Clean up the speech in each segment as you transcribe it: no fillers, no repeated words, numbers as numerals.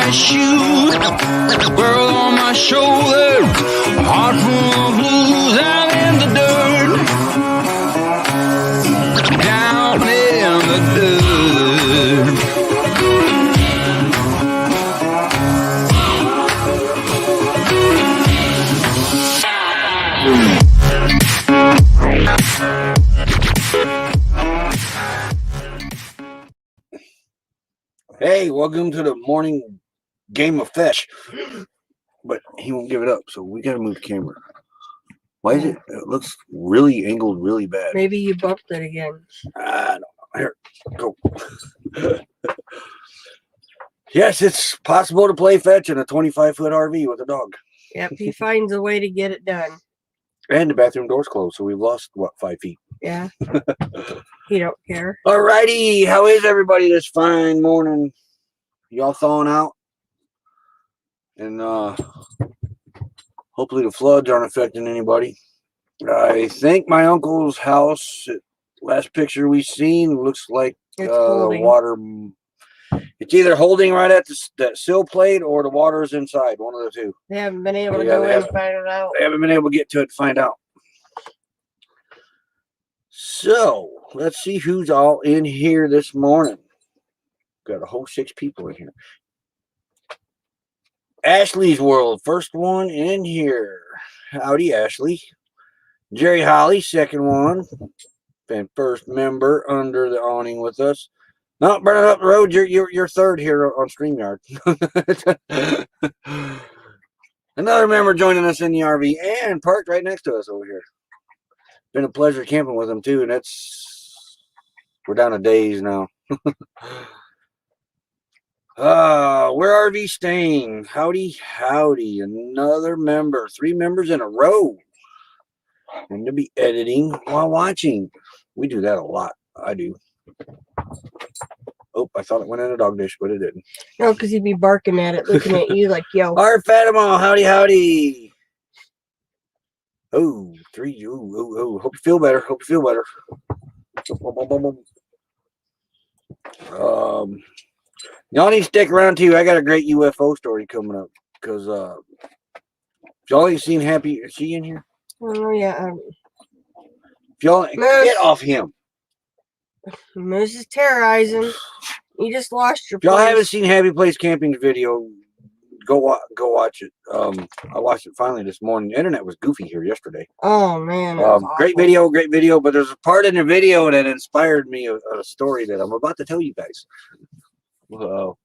white shoes, world on my shoulders, heart full of blues out in the dirt, down in the dirt. Hey, welcome to the morning game of fetch. But he won't give it up, so we gotta move the camera. Why is it? It looks really angled, really bad. Maybe you bumped it again. I don't know. Here, go. Yes, it's possible to play fetch in a 25-foot RV with a dog. Yep, he finds a way to get it done. And the bathroom door's closed, so we've lost, what, 5 feet? Yeah. He don't care. Alrighty, how is everybody this fine morning? Y'all thawing out? And hopefully the floods aren't affecting anybody. I think my uncle's house, last picture we seen, looks like the water. It's either holding right at that sill plate or the water's inside. One of the two. They haven't been able to go in and find it out. They haven't been able to get to it to find out. So let's see who's all in here this morning. Got a whole 6 people in here. Ashley's World, first one in here. Howdy, Ashley. Jerry Holly, second one. And first member under the awning with us. Not burning up the road. You're third here on StreamYard. Another member joining us in the RV and parked right next to us over here. Been a pleasure camping with him too, and we're down to days now. Where RV staying? Howdy, howdy. Another member. 3 members in a row. And to be editing while watching. We do that a lot. I do. Oh, I thought it went in a dog dish, but it didn't. No, because he'd be barking at it, looking at you like, yo. Our Fatima, howdy, howdy. Oh, 3. Oh. Hope you feel better. Hope you feel better. Y'all need to stick around too. I got a great UFO story coming up because y'all ain't seen Happy. Is she in here? Oh yeah. If y'all get off him. Moose is terrorizing. You just lost your. If y'all haven't seen Happy Place Camping's video, go watch it. I watched it finally this morning. The internet was goofy here yesterday. Oh man. Great video. But there's a part in the video that inspired me of a story that I'm about to tell you guys. But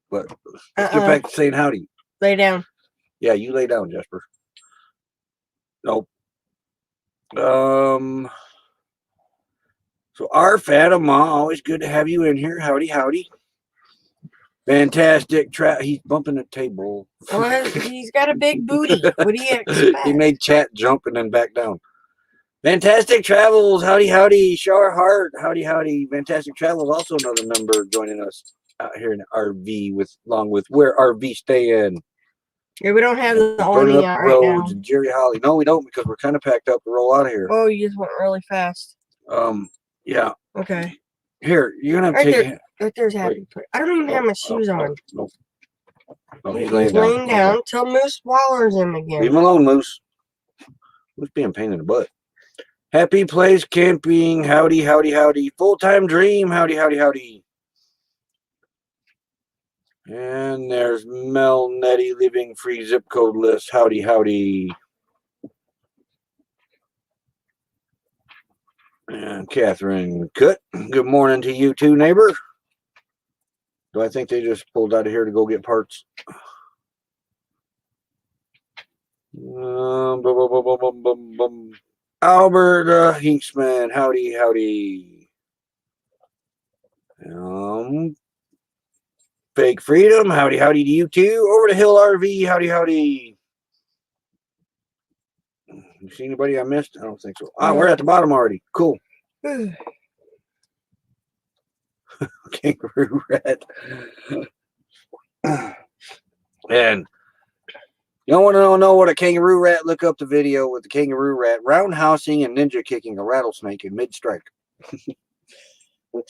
let's get back to saying howdy. Lay down. Yeah, you lay down, Jasper. Nope. So our Fatima, always good to have you in here. Howdy, howdy. Fantastic he's bumping the table. Well, he's got a big booty. What do you expect? He made chat jump and then back down. Fantastic Travels, howdy, howdy. Shar Hart, howdy, howdy. Fantastic Travels, also another member joining us out here in the RV along with Where RV Staying. Yeah, we don't have the awning out right now. And Jerry Holly. No, we don't, because we're kind of packed up to roll out of here. Oh, you just went really fast. Yeah. Okay. Here, you're gonna have to take right there's Happy. I don't even have my shoes on. Nope. No, He's laying down till Moose swallows him again. Leave him alone, Moose. Moose being a pain in the butt. Happy Place Camping, howdy, howdy, howdy. Full-time Dream, howdy, howdy, howdy. And there's Mel Nettie, Living Free Zip Code List, howdy, howdy. And Catherine Cook, good morning to you too, neighbor. Do I think they just pulled out of here to go get parts? Albert Hinksman, howdy, howdy. Fake Freedom, howdy, howdy to you too. Over to Hill RV, howdy, howdy. You see anybody I missed? I don't think so. We're at the bottom already. Cool. Kangaroo rat. And you don't want to know what a kangaroo rat? Look up the video with the kangaroo rat roundhousing and ninja kicking a rattlesnake in mid-strike.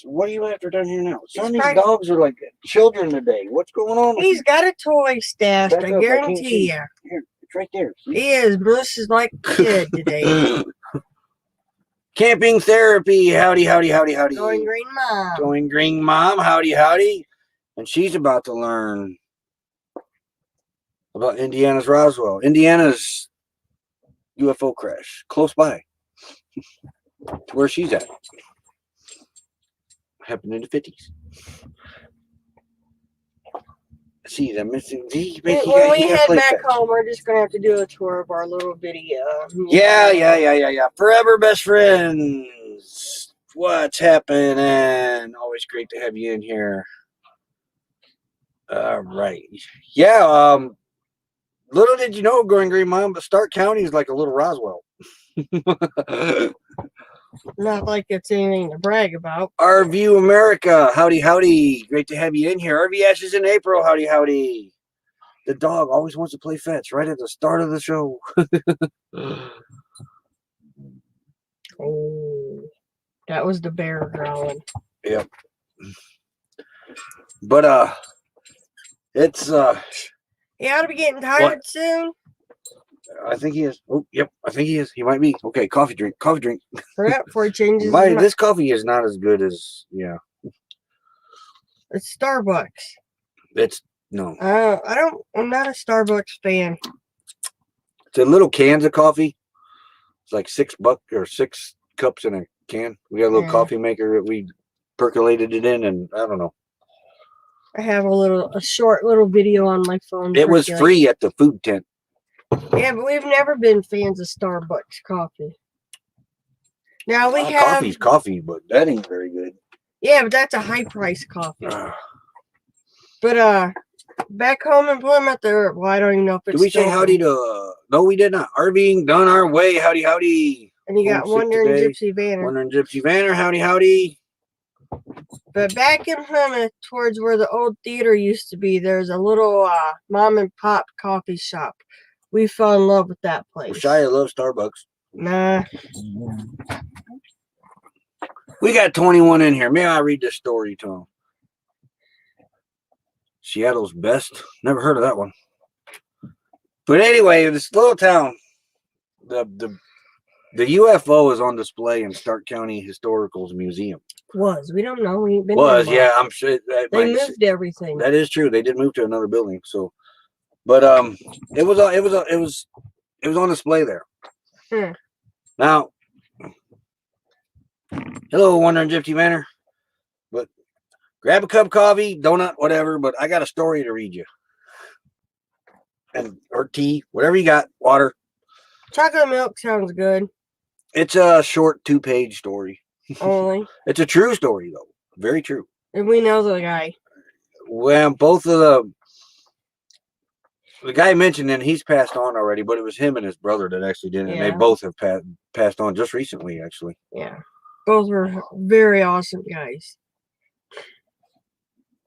What are you after down here now? Some of He's these dogs are like children today. What's going on? He's got a toy stashed, Back I up, I can't guarantee see. you. Here, it's right there. See? He is. Melissa's like a kid today. Camping therapy. Howdy, howdy, howdy, howdy. Going green mom. Going green mom. Howdy, howdy. And she's about to learn about Indiana's Roswell. Indiana's UFO crash. Close by. To where she's at. Happened in the 50s. See, the missing. When we head back home, we're just going to have to do a tour of our little video. Yeah. Forever best friends. What's happening? Always great to have you in here. All right. Yeah. Little did you know, Going Green Mom, but Stark County is like a little Roswell. Not like it's anything to brag about. RV America. Howdy, howdy. Great to have you in here. RV Ashes in April. Howdy, howdy. The dog always wants to play fetch right at the start of the show. Oh, that was the bear growling. Yep. But it's He ought to be getting tired soon. I think he is. Oh, yep. I think he is. He might be. Okay, coffee drink. Coffee drink. Hurry up before he changes his mind. This coffee is not as good as It's Starbucks. It's no. I'm not a Starbucks fan. It's a little cans of coffee. It's like $6 or 6 cups in a can. We got a little coffee maker that we percolated it in, and I don't know. I have a short little video on my phone. It was free at the food tent. Yeah, but we've never been fans of Starbucks coffee. Now we have coffee's coffee, but that ain't very good. Yeah, but that's a high price coffee. But back home in Plymouth, well, I don't even know if it's. Did we say howdy to? No, we did not. RVing done our way. Howdy, howdy. And you got Wonder and Gypsy Vanner. Wonder and Gypsy Vanner. Howdy, howdy. But back in Plymouth, towards where the old theater used to be, there's a little mom and pop coffee shop. We fell in love with that place. Shia loves Starbucks. Nah. We got 21 in here. May I read this story to him? Seattle's best. Never heard of that one. But anyway, this little town, the UFO is on display in Stark County Historical's museum. We don't know. We ain't been yeah, I'm sure they moved everything. That is true. They did move to another building. So, but it was on display there. Now, hello, Wonder and Gypsy Manor. But grab a cup of coffee, donut, whatever. But I got a story to read you, or tea, whatever you got. Water. Chocolate milk sounds good. It's a short 2-page story. Only. It's a true story, though. Very true. And we know the guy. Well, both of the guy mentioned, and he's passed on already, but it was him and his brother that actually did it. And they both have passed on just recently, actually. Yeah. Both were very awesome guys.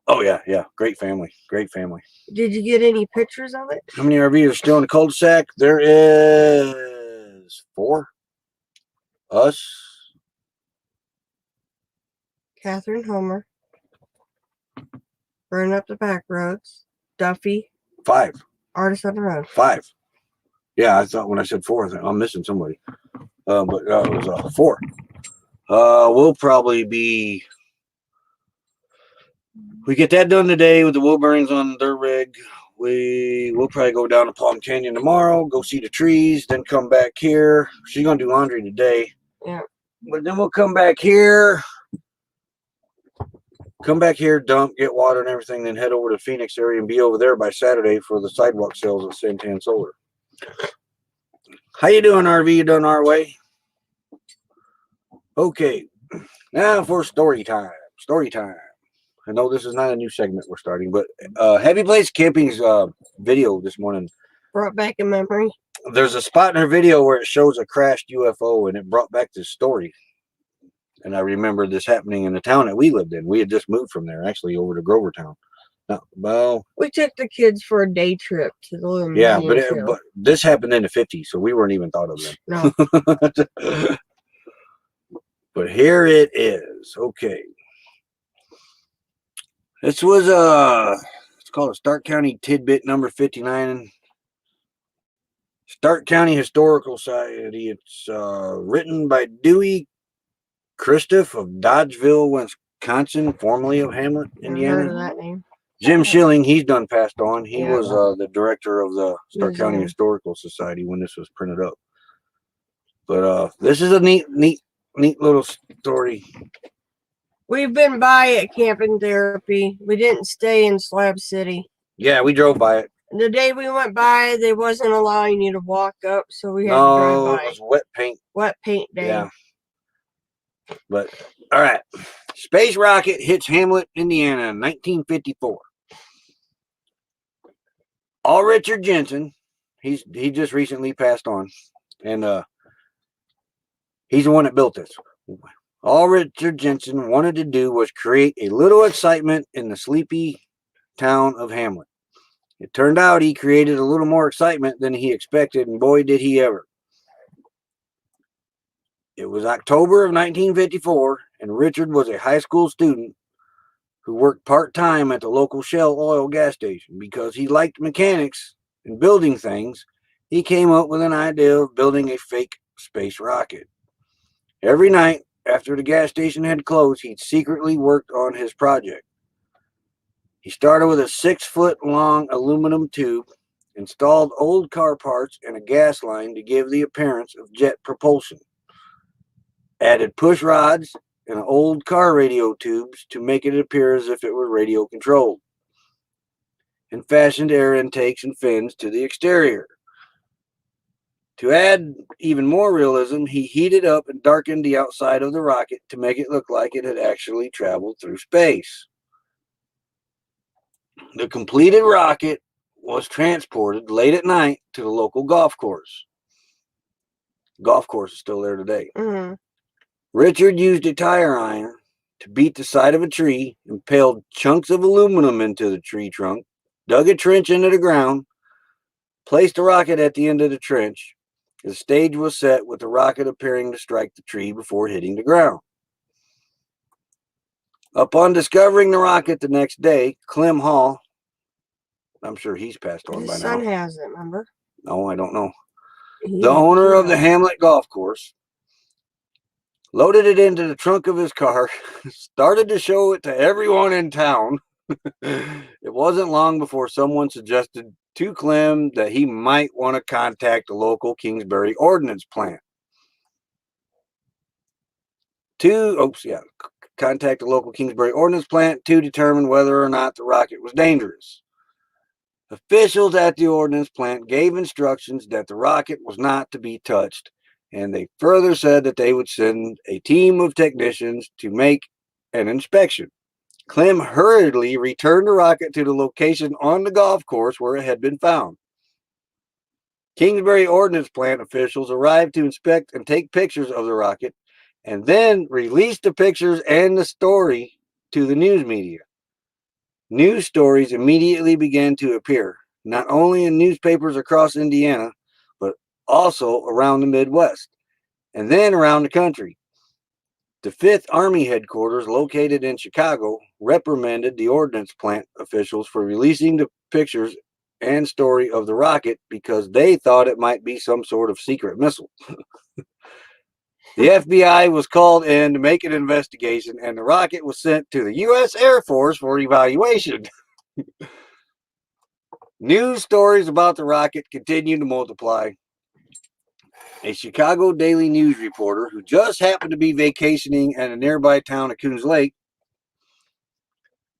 Oh, yeah. Great family. Great family. Did you get any pictures of it? How many RVs are still in the cul-de-sac? There is 4. Us. Catherine Homer. Burn Up the Back Roads. Duffy. 5. Artist on the Road. 5. Yeah, I thought when I said 4, I thought I'm missing somebody. But it was 4. We'll probably be... We get that done today with the wood burnings on their rig. We'll probably go down to Palm Canyon tomorrow, go see the trees, then come back here. She's going to do laundry today. Yeah. But then we'll come back here, dump, get water and everything, then head over to Phoenix area and be over there by Saturday for the sidewalk sales at Santan Solar. How you doing, RV? You done our way? Okay. Now for story time. Story time. I know this is not a new segment we're starting, but Heavy Blaze Camping's video this morning brought back a memory. There's a spot in her video where it shows a crashed UFO, and it brought back this story. And I remember this happening in the town that we lived in. We had just moved from there, actually, over to Grovertown. Well, we took the kids for a day trip to the little museum. But this happened in the 50s, so we weren't even thought of them. No. But here it is. Okay. This was it's called a Stark County Tidbit number 59. Stark County Historical Society. It's written by Dewey Christoph of Dodgeville, Wisconsin, formerly of Hamlet, Never heard of Indiana. that name. Jim Schilling, he's done passed on. He Yeah. was the director of the Stark County Museum. Historical Society when this was printed up. But this is a neat little story. We've been by at Camping Therapy. We didn't stay in Slab City. Yeah, we drove by it. The day we went by, they wasn't allowing you to walk up, so we had to No, drive by. it was wet paint. Wet paint day. Yeah. But, all right. Space rocket hits Hamlet, Indiana in 1954. All Richard Jensen, he just recently passed on. And he's the one that built this. All Richard Jensen wanted to do was create a little excitement in the sleepy town of Hamlet. It turned out he created a little more excitement than he expected, and boy, did he ever. It was October of 1954, and Richard was a high school student who worked part-time at the local Shell oil gas station. Because he liked mechanics and building things, he came up with an idea of building a fake space rocket. Every night, after the gas station had closed, he'd secretly worked on his project. He started with a 6-foot-long aluminum tube, installed old car parts and a gas line to give the appearance of jet propulsion, added push rods and old car radio tubes to make it appear as if it were radio controlled, and fashioned air intakes and fins to the exterior. To add even more realism, he heated up and darkened the outside of the rocket to make it look like it had actually traveled through space. The completed rocket was transported late at night to the local golf course. Golf course is still there today. Mm-hmm. Richard used a tire iron to beat the side of a tree, impaled chunks of aluminum into the tree trunk, dug a trench into the ground, placed the rocket at the end of the trench. The stage was set with the rocket appearing to strike the tree before hitting the ground. Upon discovering the rocket the next day, Clem Hall, I'm sure he's passed on by His now. son has it, remember? No, I don't know. The owner of the Hamlet golf course loaded it into the trunk of his car, started to show it to everyone in town. It wasn't long before someone suggested to Clem that he might want to contact the local Kingsbury ordnance plant. Contact the local Kingsbury ordnance plant to determine whether or not the rocket was dangerous. Officials at the ordnance plant gave instructions that the rocket was not to be touched, and they further said that they would send a team of technicians to make an inspection. Clem hurriedly returned the rocket to the location on the golf course where it had been found. Kingsbury Ordnance Plant officials arrived to inspect and take pictures of the rocket, and then released the pictures and the story to the news media. News stories immediately began to appear, not only in newspapers across Indiana, but also around the Midwest, and then around the country. The 5th Army headquarters, located in Chicago, reprimanded the ordnance plant officials for releasing the pictures and story of the rocket because they thought it might be some sort of secret missile. The FBI was called in to make an investigation, and the rocket was sent to the U.S. Air Force for evaluation. News stories about the rocket continued to multiply. A Chicago Daily News reporter who just happened to be vacationing at a nearby town of Coons Lake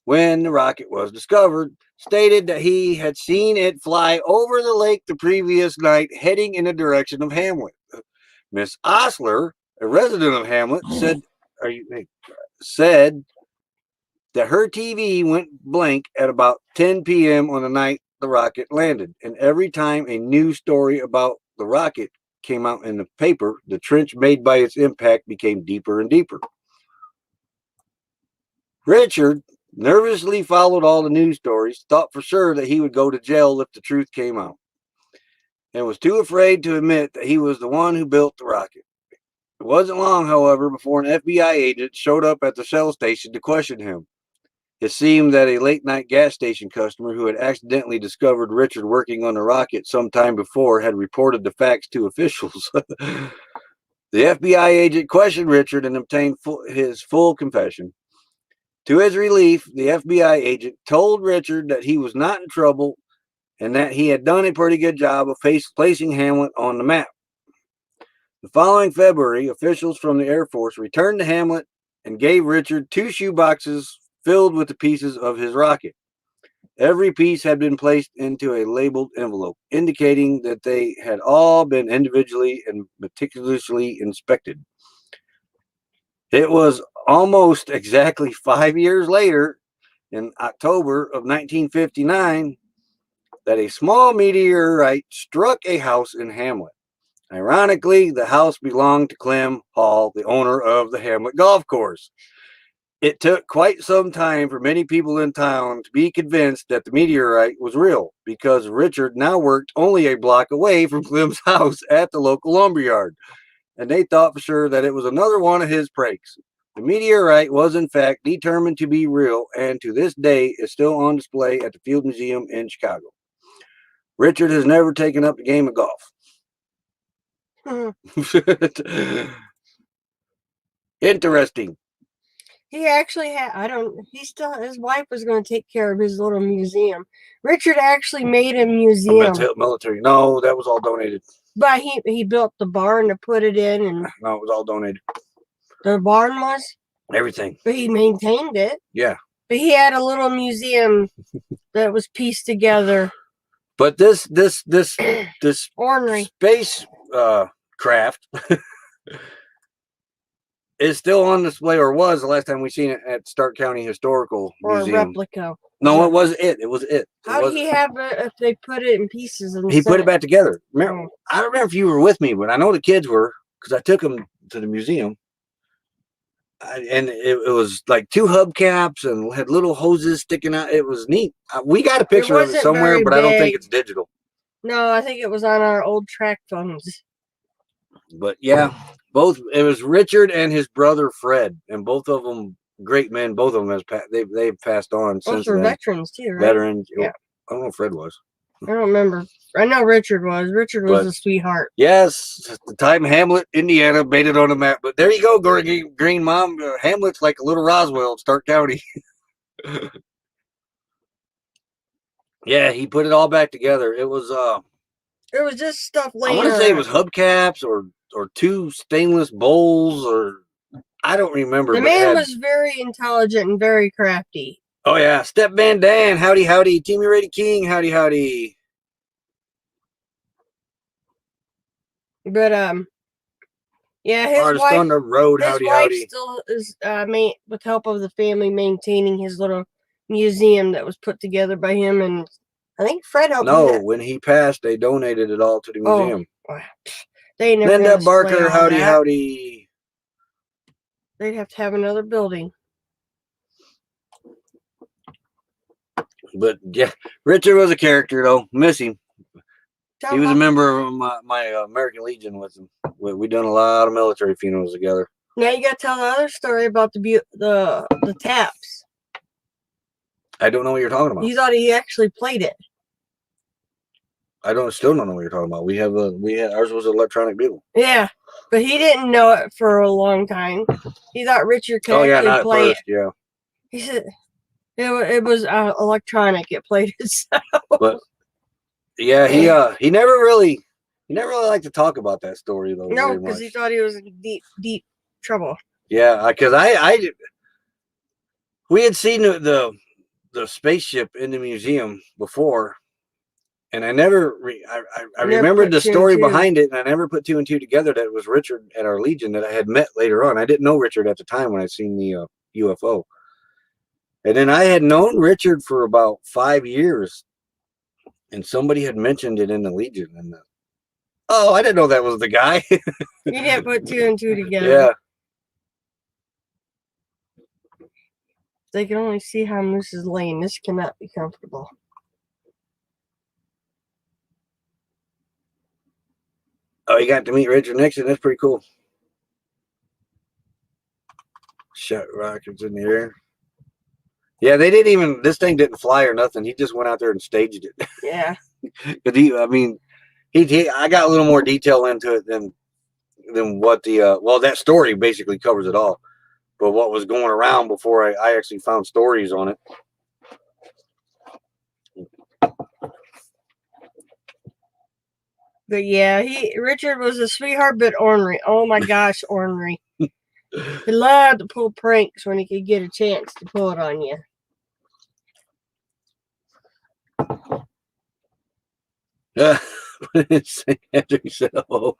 when the rocket was discovered, stated that he had seen it fly over the lake the previous night, heading in the direction of Hamlet. Miss Osler, a resident of Hamlet, said that her TV went blank at about 10 p.m. on the night the rocket landed, and every time a news story about the rocket came out in the paper, the trench made by its impact became deeper and deeper. Richard nervously followed all the news stories, thought for sure that he would go to jail if the truth came out, and was too afraid to admit that he was the one who built the rocket. It wasn't long, however, before an FBI agent showed up at the Shell station to question him. It seemed that a late-night gas station customer who had accidentally discovered Richard working on the rocket some time before had reported the facts to officials. The FBI agent questioned Richard and obtained his full confession. To his relief, the FBI agent told Richard that he was not in trouble and that he had done a pretty good job of placing Hamlet on the map. The following February, officials from the Air Force returned to Hamlet and gave Richard 2 shoeboxes filled with the pieces of his rocket. Every piece had been placed into a labeled envelope, indicating that they had all been individually and meticulously inspected. It was almost exactly 5 years later, in October of 1959, that a small meteorite struck a house in Hamlet. Ironically, the house belonged to Clem Hall, the owner of the Hamlet Golf Course. It took quite some time for many people in town to be convinced that the meteorite was real, because Richard now worked only a block away from Clem's house at the local lumberyard, and they thought for sure that it was another one of his pranks. The meteorite was in fact determined to be real, and to this day is still on display at the Field Museum in Chicago. Richard has never taken up the game of golf. Interesting. He actually had, his wife was going to take care of his little museum. Richard actually made a museum. Military. No, that was all donated. But he built the barn to put it in. And no, it was all donated. The barn was? Everything. But he maintained it. Yeah. But he had a little museum that was pieced together. But this ornery space craft is still on display, or was the last time we seen it at Stark County Historical Museum. Or a replica. No, it was it. It was it. How did he have it if they put it in pieces? And he put it back together. Remember, I don't remember if you were with me, but I know the kids were, because I took them to the museum. And it was like 2 hubcaps and had little hoses sticking out. It was neat. We got a picture of it somewhere, but I don't think it's digital. No, I think it was on our old track phones. But yeah, it was Richard and his brother Fred, and both of them great men. Both of them they've passed on since then. Veterans too, right? Veterans. Yeah. I don't know if Fred was. I don't remember. I know Richard was. Richard was a sweetheart. Yes, the time Hamlet, Indiana, made it on the map. But there you go, Green Mom. Hamlet's like a little Roswell in Stark County. Yeah, he put it all back together. It was just stuff laying. I want to say it was hubcaps or 2 stainless bowls, or I don't remember. The man was very intelligent and very crafty. Oh yeah, Step Van Dan, howdy howdy, Teamy Rady King, howdy howdy. But yeah, his Artist wife on the road, howdy howdy. Still is with help of the family maintaining his little museum that was put together by him, and I think Fred helped. No, when he passed, they donated it all to the museum. They never. Linda Barker, howdy howdy. They'd have to have another building. But yeah, Richard was a character though. Miss him. He was a member of my American Legion with him. We done a lot of military funerals together. Now you got to tell the other story about the taps. I don't know what you're talking about. You thought he actually played it. Still don't know what you're talking about. Ours was an electronic bugle. Yeah, but he didn't know it for a long time. He thought Richard could actually play it. Yeah. He said it was electronic. It played itself. But yeah, he never really liked to talk about that story though. No, because he thought he was in deep trouble. Yeah, because we had seen the spaceship in the museum before, and I remembered the story behind it, and I never put 2 and 2 together that it was Richard at our Legion that I had met later on. I didn't know Richard at the time when I seen the UFO, and then I had known Richard for about 5 years, and somebody had mentioned it in the Legion, and I didn't know that was the guy. You didn't put 2 and 2 together. Yeah. They can only see how Moose is laying. This cannot be comfortable. Oh, you got to meet Richard Nixon. That's pretty cool. Shot rockets in the air. Yeah, they didn't even. This thing didn't fly or nothing. He just went out there and staged it. Yeah. But I mean, I got a little more detail into it than what the well, that story basically covers it all. But what was going around before I actually found stories on it. But yeah, Richard was a sweetheart, but ornery. Oh my gosh, ornery. He loved to pull pranks when he could get a chance to pull it on you. After he said, "Oh,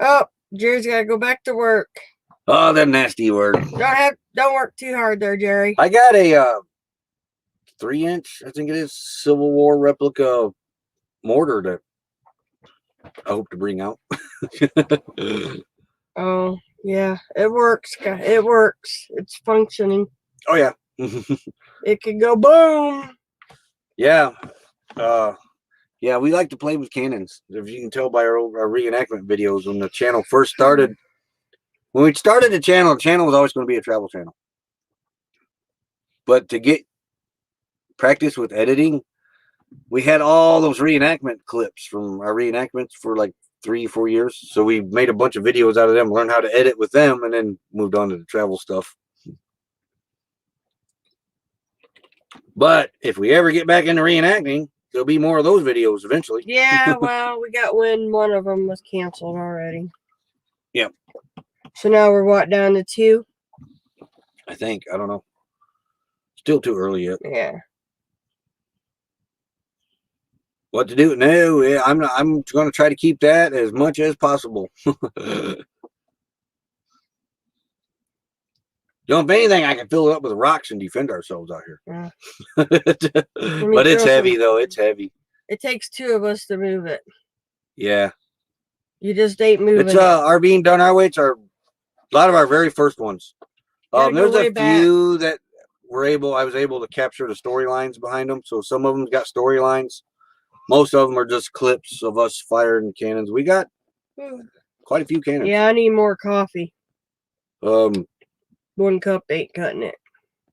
Oh, Jerry's got to go back to work. oh, that nasty word." Don't work too hard there, Jerry. I got a 3-inch, I think it is, Civil War replica mortar that I hope to bring out. Oh, yeah, it works. It works. It's functioning. Oh yeah. It could go boom. Yeah. Yeah, we like to play with cannons. If you can tell by our reenactment videos when the channel first started. When we started the channel was always going to be a travel channel. But to get practice with editing, we had all those reenactment clips from our reenactments for like 3-4 years. So we made a bunch of videos out of them, learned how to edit with them, and then moved on to the travel stuff. But if we ever get back into reenacting, there'll be more of those videos eventually. Yeah, well, we got when one of them was canceled already. Yep. So now we're what, down to 2? I think. I don't know. Still too early yet. Yeah. What to do? No, yeah, I'm going to try to keep that as much as possible. You know, if anything, I can fill it up with rocks and defend ourselves out here. Yeah. But it's heavy, though. It's heavy. It takes 2 of us to move it. Yeah. You just ain't moving It's our being done our way. It's a lot of our very first ones. There's a few that I was able to capture the storylines behind them. So some of them got storylines. Most of them are just clips of us firing cannons. We got quite a few cannons. Yeah, I need more coffee. 1 cup ain't cutting it.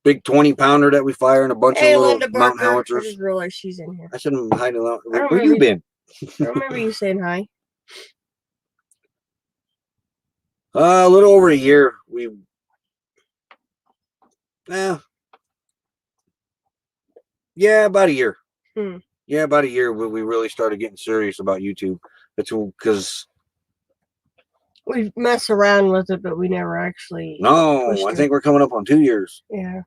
Big 20-pounder that we fire and a bunch of little mountain howitzers. I just realized she's in here. I said I'm hiding out. Where you been? I remember you saying hi. A little over a year. Yeah, about a year. Yeah, about a year we really started getting serious about YouTube. That's because we mess around with it, but we never actually. No, I think we're coming up on 2 years. Yeah.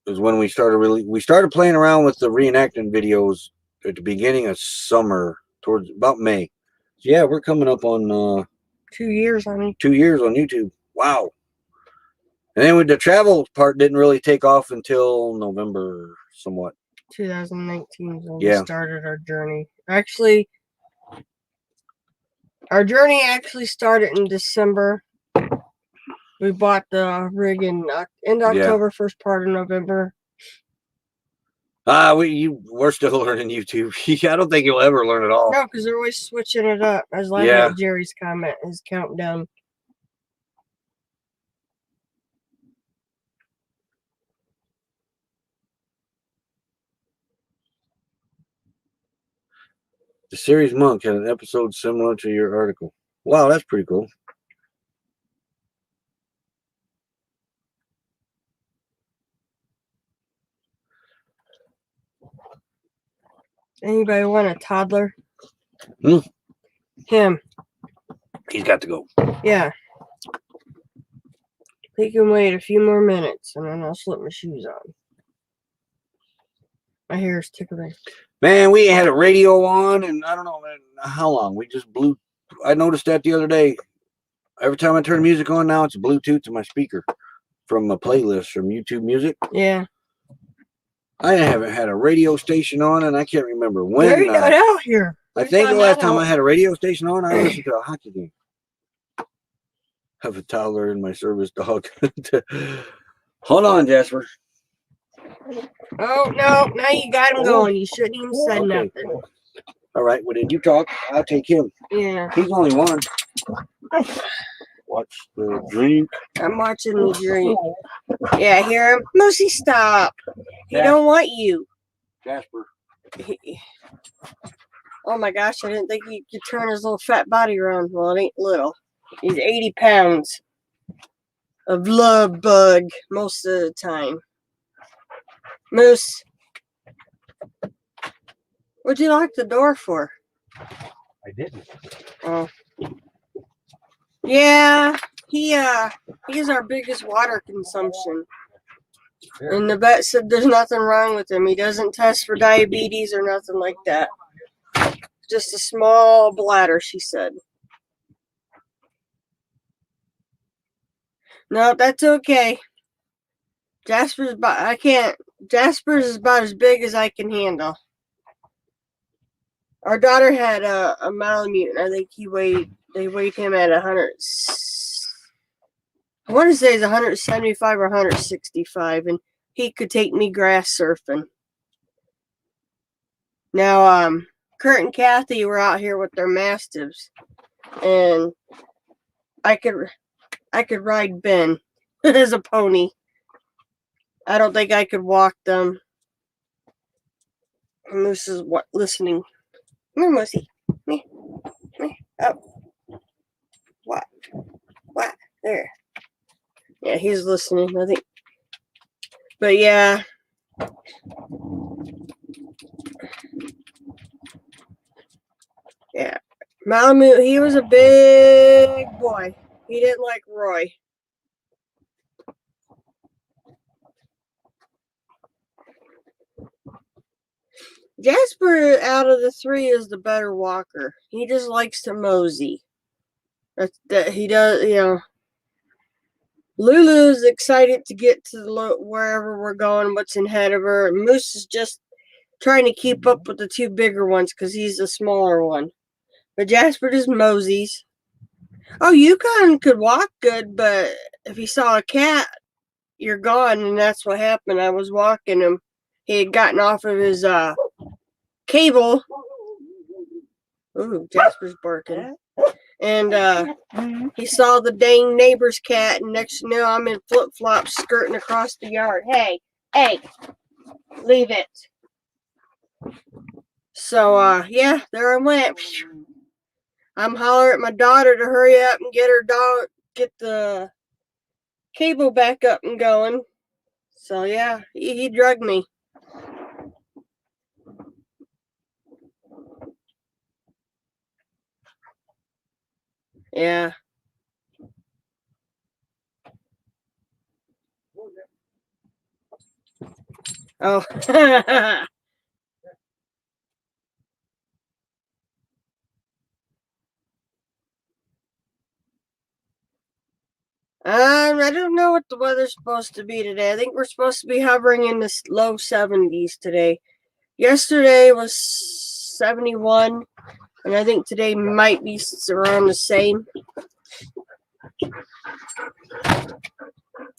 Is when we started playing around with the reenacting videos at the beginning of summer, towards about May. So yeah, we're coming up on 2 years, honey. 2 years on YouTube. Wow. And then with the travel part didn't really take off until November, somewhat. 2019 is when we started our journey. Actually, our journey actually started in December. We bought the rig in end October, first part of November. We're still learning YouTube. I don't think you'll ever learn it all. No, because they're always switching it up. I was laughing at Jerry's comment, his countdown. The series Monk had an episode similar to your article. Wow, that's pretty cool. Anybody want a toddler? Him. He's got to go. Yeah. He can wait a few more minutes, and then I'll slip my shoes on. My hair is tickling. Man, we had a radio on, and I don't know how long. We just blew. I noticed that the other day. Every time I turn music on now, it's Bluetooth to my speaker from a playlist from YouTube Music. Yeah. I haven't had a radio station on, and I can't remember when. They're not out here. I think the last time I had a radio station on, I listened to a hockey game. I have a toddler and my service dog. Hold on, Jasper. Oh, no. Now you got him going. You shouldn't even say nothing. All right. Well, then you talk. I'll take him. Yeah. He's only one. Watch the drink. I'm watching the dream. Yeah, I hear him. Moosey, stop. He don't want you. Jasper. Oh my gosh, I didn't think he could turn his little fat body around. Well, it ain't little. He's 80 pounds of love bug most of the time. Moose, what'd you lock the door for? I didn't. Oh. Yeah, he's our biggest water consumption. And the vet said there's nothing wrong with him. He doesn't test for diabetes or nothing like that. Just a small bladder, she said. No, that's okay. Jasper's is about as big as I can handle. Our daughter had a Malamute, and I think they weighed him at 100. I want to say it's 175 or 165, and he could take me grass surfing. Now, Kurt and Kathy were out here with their Mastiffs, and I could ride Ben as a pony. I don't think I could walk them. And Moose is listening. Come here, Moosey. Me. Up. What? There. Yeah, he's listening, I think. But yeah. Yeah. Malamute, he was a big boy. He didn't like Roy. Jasper, out of the three, is the better walker. He just likes to mosey. That he does, you know. Lulu's excited to get to wherever we're going, what's ahead of her. Moose is just trying to keep up with the two bigger ones because he's the smaller one. But Jasper just moseys. Oh, Yukon could walk good, but if he saw a cat, you're gone, and that's what happened. I was walking him. He had gotten off of his cable. Ooh, Jasper's barking. And he saw the dang neighbor's cat, and next you know, I'm in flip-flops skirting across the yard. Hey, leave it. So, yeah, there I went. I'm hollering at my daughter to hurry up and get the cable back up and going. So, yeah, he drugged me. Yeah. Oh. I don't know what the weather's supposed to be today. I think we're supposed to be hovering in the low 70s today. Yesterday was 71, and I think today might be around the same.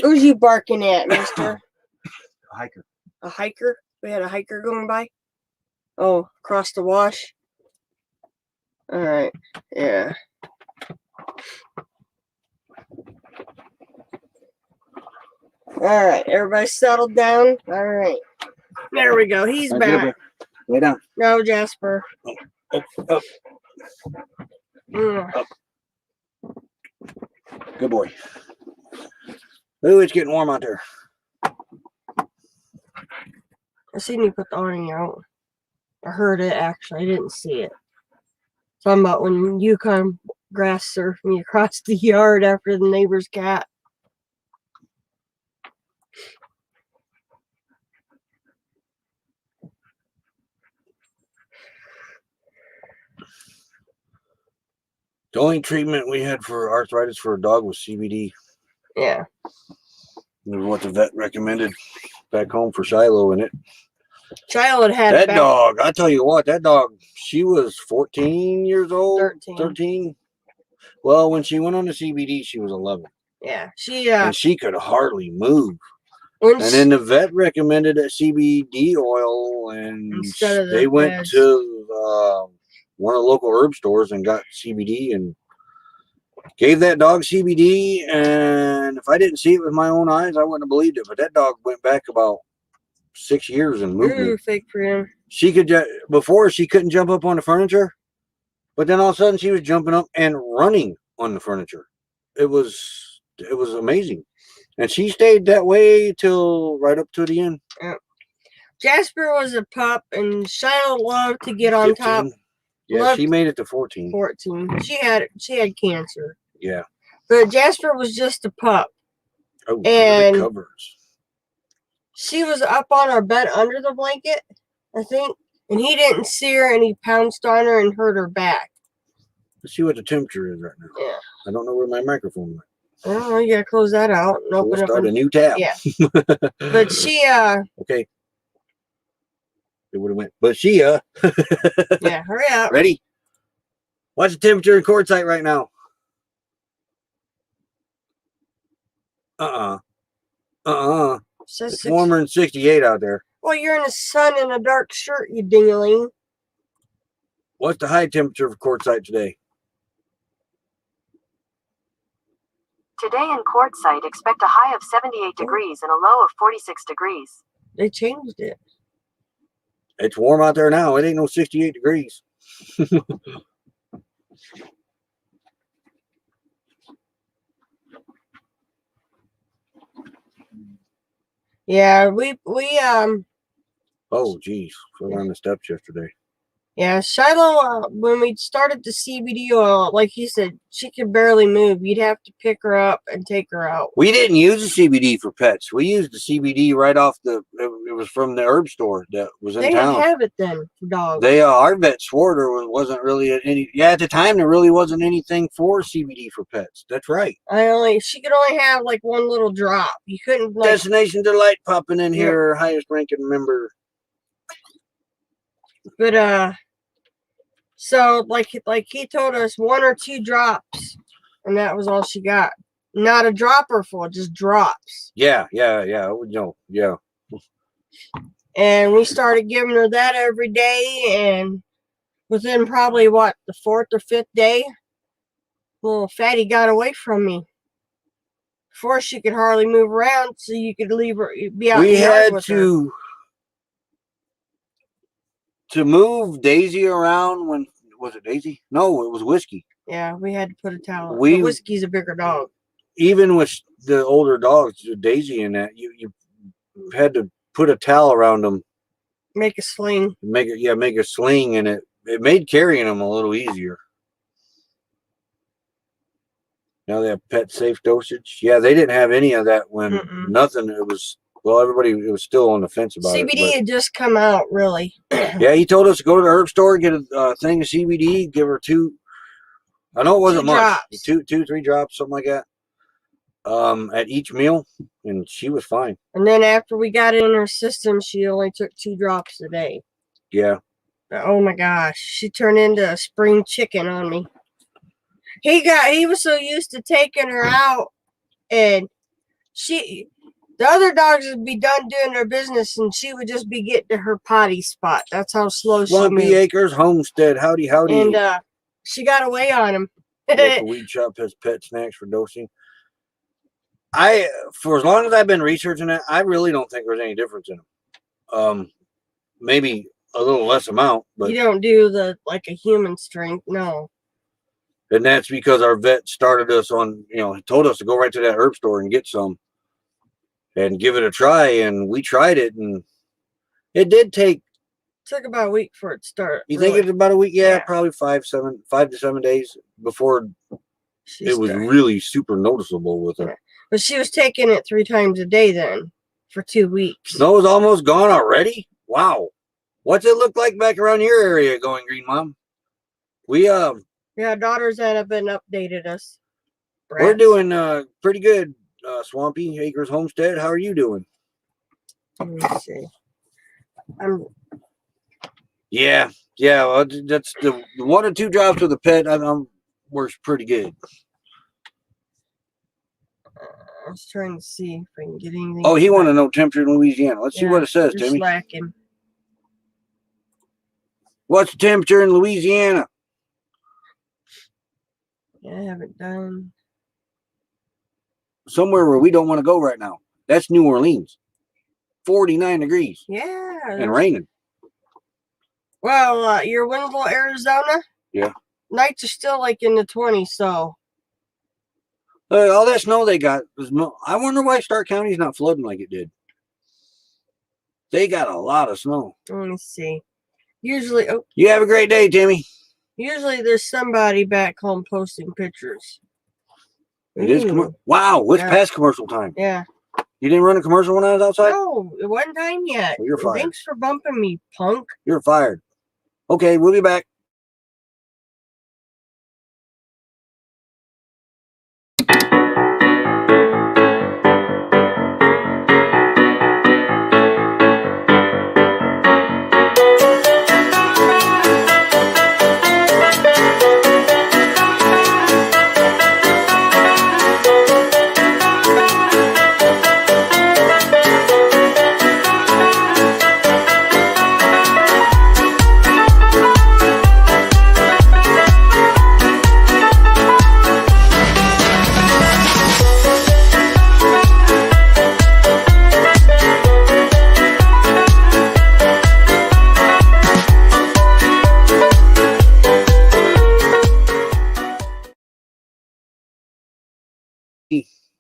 Who's you barking at, mister? A hiker. A hiker? We had a hiker going by? Oh, across the wash? Alright, yeah. Alright, everybody settled down? Alright. There we go. He's back. Lay down. No, Jasper. Up. Up. Good boy. Ooh, it's getting warm out there. I seen you put the awning out. I heard it, actually. I didn't see it. Talking about when Yukon grass surfed me across the yard after the neighbor's cat. The only treatment we had for arthritis for a dog was CBD. Yeah. It was what the vet recommended back home for Shiloh, and it. Shiloh had that dog. I tell you what, that dog. She was 14 years old. 13. Well, when she went on the CBD, she was 11. Yeah, and she could hardly move. And then the vet recommended a CBD oil, and they went to one of the local herb stores and got CBD, and Gave that dog CBD, and if I didn't see it with my own eyes, I wouldn't have believed it. But that dog went back about 6 years in movement. Ooh, fake for him. She could before she couldn't jump up on the furniture, but then all of a sudden she was jumping up and running on the furniture. It was amazing, and she stayed that way till right up to the end. Yeah. Jasper was a pup, and Shiloh loved to get on 15. top. Yeah, she made it to 14. 14. She had cancer. Yeah. But Jasper was just a pup. Oh, and the covers. She was up on our bed under the blanket, I think, and he didn't see her, and he pounced on her and hurt her back. Let's see what the temperature is right now. Yeah. I don't know where my microphone went. Oh, you gotta close that out and open We'll up. start a new tab. Yeah. But she Okay. It would have went. But she yeah, hurry up. Ready? What's the temperature in quartzite right now? It's warmer than 68 out there. Well, you're in the sun in a dark shirt, you dingaling. What's the high temperature for quartzite today? Today in Quartzsite, expect a high of 78 degrees and a low of 46 degrees. They changed it. It's warm out there now. It ain't no 68 degrees. Yeah, we Oh, geez. Fell on the steps yesterday. Yeah, Shiloh, when we started the CBD oil, like you said, she could barely move. You'd have to pick her up and take her out. We didn't use the CBD for pets. We used the CBD right off it was from the herb store that was in town. They didn't have it then for dogs. Our vet swore there wasn't really at the time there really wasn't anything for CBD for pets. That's right. She could only have like one little drop. You couldn't like Destination Delight popping in here, highest ranking member. But so like he told us 1 or 2 drops, and that was all she got. Not a dropper full, just drops. Yeah. No, yeah. And we started giving her that every day, and within probably the 4th or 5th day, little fatty got away from me. Before she could hardly move around, so you could leave her be out. We in the yard had with her. To move Daisy around when was it Daisy? No, it was Whiskey. Yeah, we had to put a towel. The Whiskey's a bigger dog. Even with the older dogs, Daisy and that, you had to put a towel around them. Make a sling. Make a sling, and it made carrying them a little easier. Now they have pet safe dosage. Yeah, they didn't have any of that when nothing. It was everybody. It was still on the fence about it. CBD had just come out, really. Yeah, he told us to go to the herb store, get a thing of CBD, give her 2. I know it wasn't much. 2, 3 drops, something like that. At each meal, and she was fine. And then after we got it in her system, she only took 2 drops a day. Yeah. Oh my gosh, she turned into a spring chicken on me. He was so used to taking her out, and the other dogs would be done doing their business, and she would just be getting to her potty spot. That's how slow she moved. Swampy Acres Homestead, howdy. And she got away on him. Local weed shop has pet snacks for dosing. For as long as I've been researching it, I really don't think there's any difference in them. Maybe a little less amount, but you don't do like a human strength, no. And that's because our vet started us on, told us to go right to that herb store and get some and give it a try. And we tried it, and it did take. Took about a week for it to start. You think it's about a week? Yeah, probably 5 to 7 days before it was really super noticeable with her. Yeah. But she was taking it 3 times a day then for 2 weeks. Snow is almost gone already? Wow. What's it look like back around your area going Green Mom? Yeah, daughters have been updated us. Brats. We're doing pretty good, Swampy Acres Homestead. How are you doing? Let me see. Yeah. Well, that's the 1 or 2 drops with the pet. Works pretty good. I was trying to see if I can get anything. Oh, he want to know temperature in Louisiana. Let's see what it says, Timmy. Slacking. What's the temperature in Louisiana? Yeah, I haven't done. Somewhere where we don't want to go right now. That's New Orleans. 49 degrees Yeah. and raining. Well, you're Winslow, Arizona? Yeah. Nights are still like in the 20s, so. All that snow they got was I wonder why Stark County's not flooding like it did. They got a lot of snow. Let me see. Usually, You have a great day, Timmy. Usually there's somebody back home posting pictures. It is wow, it's past commercial time. Yeah. You didn't run a commercial when I was outside? No, it wasn't time yet. Well, you're fired. Thanks for bumping me, punk. You're fired. Okay, we'll be back.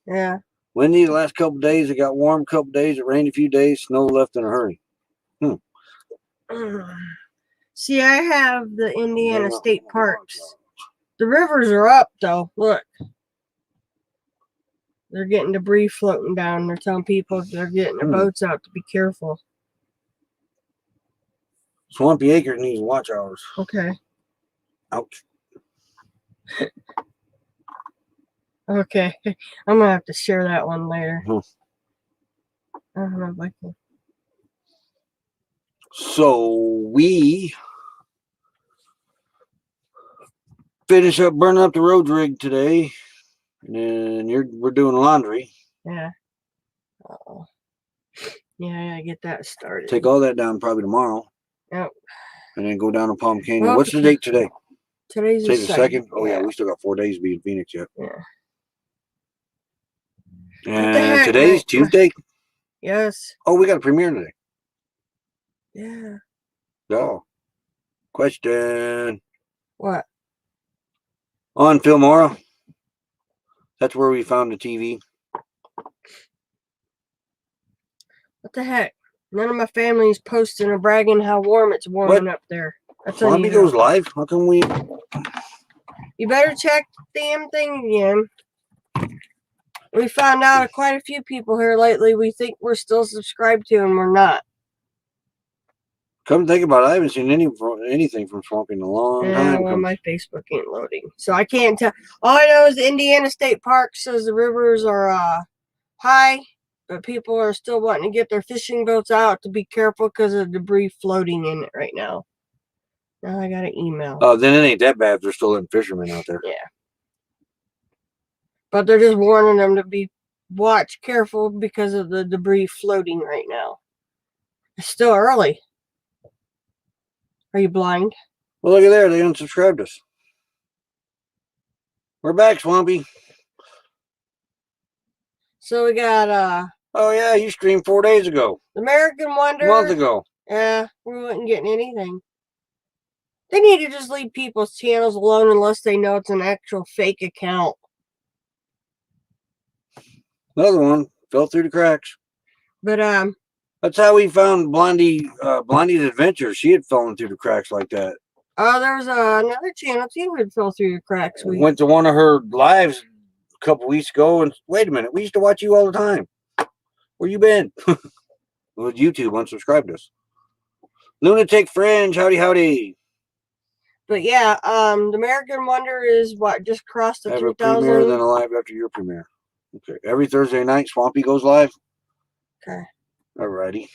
Yeah. Windy the last couple of days. It got warm a couple of days. It rained a few days. Snow left in a hurry. See, I have the Indiana State Parks. The rivers are up, though. Look. They're getting debris floating down. They're telling people they're getting their boats out to be careful. Swampy Acres needs watch hours. Okay. Ouch. Okay. I'm going to have to share that one later. Hmm. I don't know if I can. So we finish up burning up the road rig today, and then we're doing laundry. Yeah. Uh-oh. Yeah, I gotta get that started. Take all that down probably tomorrow. Yep. And then go down to Palm Canyon. Well, what's the date today? Today's Say the the 2nd? Oh yeah, we still got 4 days to be in Phoenix yet. Yeah. And today's Tuesday? Yes. Oh, we got a premiere today. Yeah. Oh. Question. What? On Filmora. That's where we found the TV. What the heck? None of my family's posting or bragging how warm it's warming up there. That's Zombie goes live? How come we... You better check the damn thing again. We found out quite a few people here lately we think we're still subscribed to and we're not. Come think about it, I haven't seen anything from Swampy in a long time. Well, my Facebook ain't loading, so I can't tell. All I know is the Indiana State Park says the rivers are high, but people are still wanting to get their fishing boats out to be careful because of debris floating in it right now. Now I got an email. Oh, then it ain't that bad if they're still letting fishermen out there. Yeah. But they're just warning them to be careful because of the debris floating right now. It's still early. Are you blind? Well, look at there. They unsubscribed us. We're back, Swampy. So we got oh yeah, you streamed 4 days ago. American Wonder. A month ago. Yeah, we wasn't getting anything. They need to just leave people's channels alone unless they know it's an actual fake account. Another one fell through the cracks. But that's how we found Blondie's Adventures. She had fallen through the cracks like that. Oh, there's another channel too that fell through the cracks. We went to one of her lives a couple weeks ago, and wait a minute, we used to watch you all the time. Where you been? Well, YouTube unsubscribed us. Lunatic Fringe, howdy howdy. But yeah, the American Wonder is what just crossed the 3,000. Premiere, then a live after your premiere. Okay, every Thursday night, Swampy goes live. Okay. Alrighty.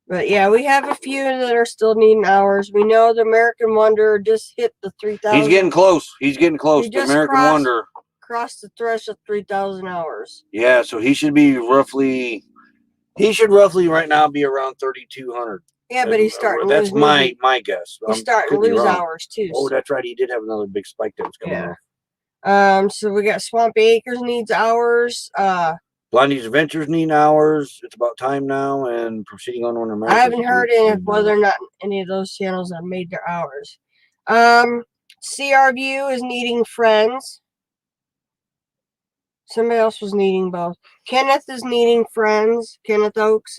But yeah, we have a few that are still needing hours. We know the American Wonder just hit the 3,000. He's getting close. He's getting close. The American Wonder crossed the threshold of 3,000 hours. Yeah, so he should be roughly. He should roughly right now be around 3,200. Yeah, but he's starting to lose. That's my guess. He's starting to lose hours too. Oh, that's right. He did have another big spike that was coming off. So we got Swampy Acres needs ours. Blondie's Adventures need hours. It's about time now, and proceeding on America. I haven't heard whether or not any of those channels have made their hours. CR View is needing friends. Somebody else was needing both. Kenneth is needing friends. Kenneth Oaks.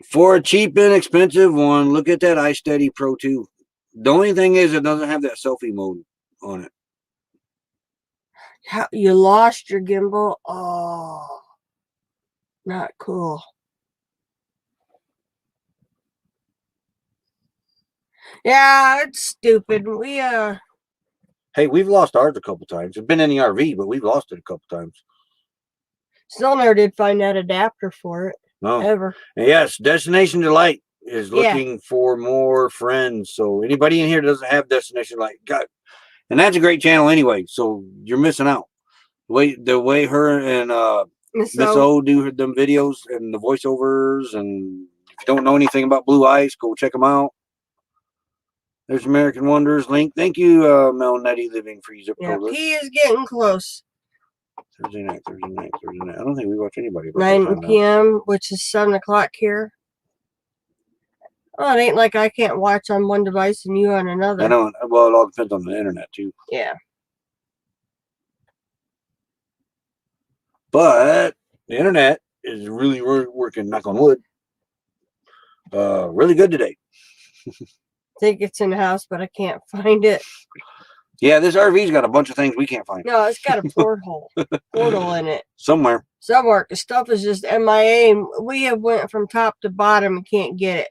For a cheap, inexpensive one, look at that iSteady Pro 2. The only thing is it doesn't have that selfie mode on it. How, you lost your gimbal? Oh, not cool. Yeah, it's stupid. Hey, we've lost ours a couple times. It's been in the RV, but we've lost it a couple times. Still never did find that adapter for it. No. Ever. And yes, Destination Delight is looking for more friends. So anybody in here doesn't have Destination Delight, God, and that's a great channel anyway. So you're missing out. The way her and Miss O do them videos and the voiceovers, and if you don't know anything about Blue Ice, go check them out. There's American Wonders link. Thank you, Mel Nettie Living for Zip Code List. He is getting close. Thursday night. I don't think we watch anybody. 9 p.m., which is 7 o'clock here. Well, it ain't like I can't watch on one device and you on another. I know. Well, it all depends on the internet, too. Yeah. But the internet is really working, knock on wood, really good today. I think it's in the house, but I can't find it. Yeah, this RV's got a bunch of things we can't find. No, it's got a portal in it. Somewhere. Somewhere. The stuff is just MIA. We have went from top to bottom and can't get it.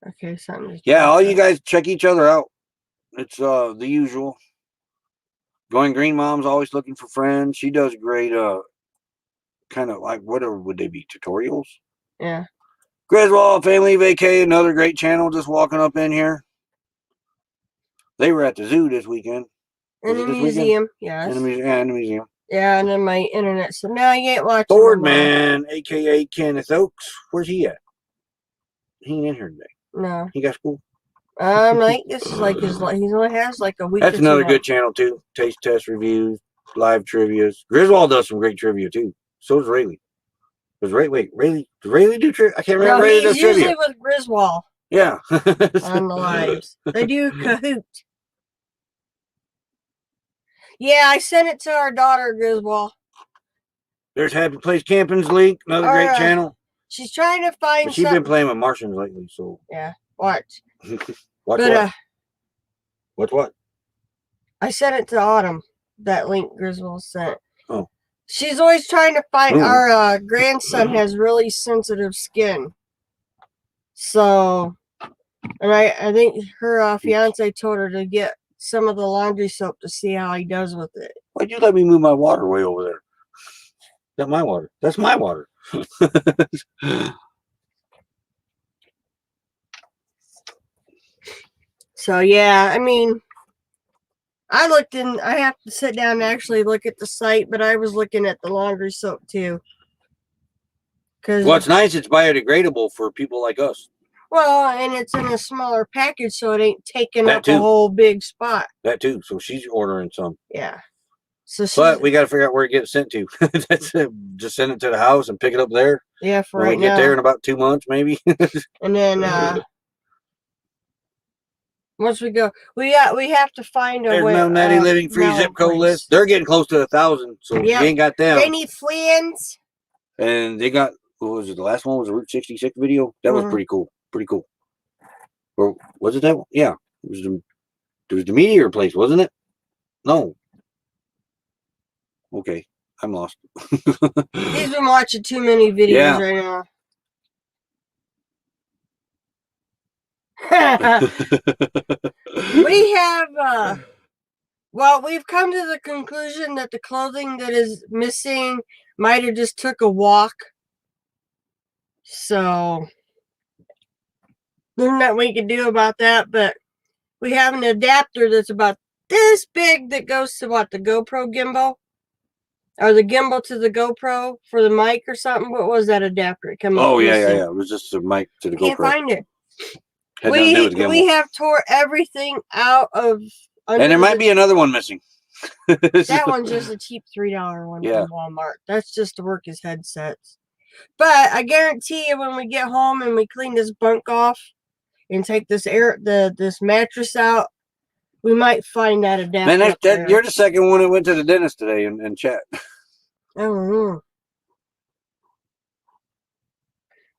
Okay, something. Yeah, all you guys check each other out. It's the usual. Going Green Mom's always looking for friends. She does great kind of like, whatever would they be, tutorials? Yeah. Griswold Family Vacay, another great channel just walking up in here. They were at the zoo this weekend. In the museum, yes. In the museum. Yeah, and then my internet. So now you ain't watching. Boardman, a.k.a. Kenneth Oaks. Where's he at? He ain't in here today. No. He got school? Like this is like his. He only has like a week. That's another good channel too. Taste test reviews, live trivias. Griswold does some great trivia too. So does Rayleigh. Does Rayleigh do trivia? I can't remember. No, Rayleigh he's does usually trivia with Griswold. Yeah. On the lives. They do Kahoot. Yeah, I sent it to our daughter, Griswold. There's Happy Place Camping's link, another great channel. She's trying to find. But she's been playing with Martians lately, so yeah. Watch. Watch but, what? I sent it to Autumn. That link Griswold sent. Oh. She's always trying to find. Our grandson has really sensitive skin. So, and I think her fiance told her to get some of the laundry soap to see how he does with it. Why'd you let me move my water way over there? That's my water. That's my water. So yeah, I mean, I have to sit down and actually look at the site, but I was looking at the laundry soap too. Well, it's nice. It's biodegradable for people like us. Well, and it's in a smaller package, so it ain't taking up a whole big spot. That too. So she's ordering some. Yeah. So but we got to figure out where it gets sent to. That's it. Just send it to the house and pick it up there. Yeah, for right now. We get there in about 2 months, maybe. And then once we go, we have to find a way. There's Mel Nettie Living Free Zip Code List. They're getting close to 1,000, so you ain't got them. They need friends. And they got, what was it? The last one was a Route 66 video. That was pretty cool. Pretty cool. Or was it that one? Yeah. It was the meteor place, wasn't it? No. Okay. I'm lost. He's been watching too many videos right now. We have we've come to the conclusion that the clothing that is missing might have just took a walk. So there's nothing we can do about that, but we have an adapter that's about this big that goes to the GoPro gimbal. Or the gimbal to the GoPro for the mic or something. What was that adapter? It come up Oh, yeah. missing. It was just a mic to the Can't GoPro. find it. Had nothing to do with the gimbal. We have tore everything out of. And there might be another one missing. That one's just a cheap $3 one from Walmart. That's just to work his headsets. But I guarantee you, when we get home and we clean this bunk off and take this this mattress out, we might find that adapter. Man, you're the second one that went to the dentist today and chat. I don't know.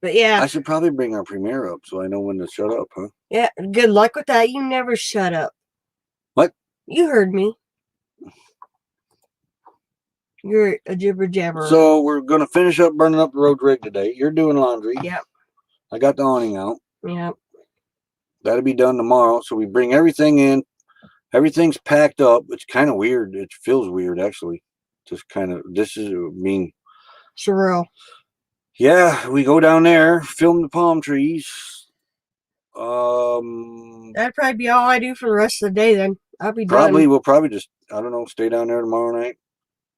But yeah. I should probably bring our Premiere up so I know when to shut up, huh? Yeah, good luck with that. You never shut up. What? You heard me. You're a jibber jabber. So we're going to finish up burning up the road rig today. You're doing laundry. Yep. I got the awning out. Yep. That'll be done tomorrow. So we bring everything in. Everything's packed up. It's kind of weird. It feels weird, actually. Just kind of, surreal. Yeah, we go down there, film the palm trees. That'd probably be all I do for the rest of the day then. I'll be done. We'll probably just, I don't know, stay down there tomorrow night.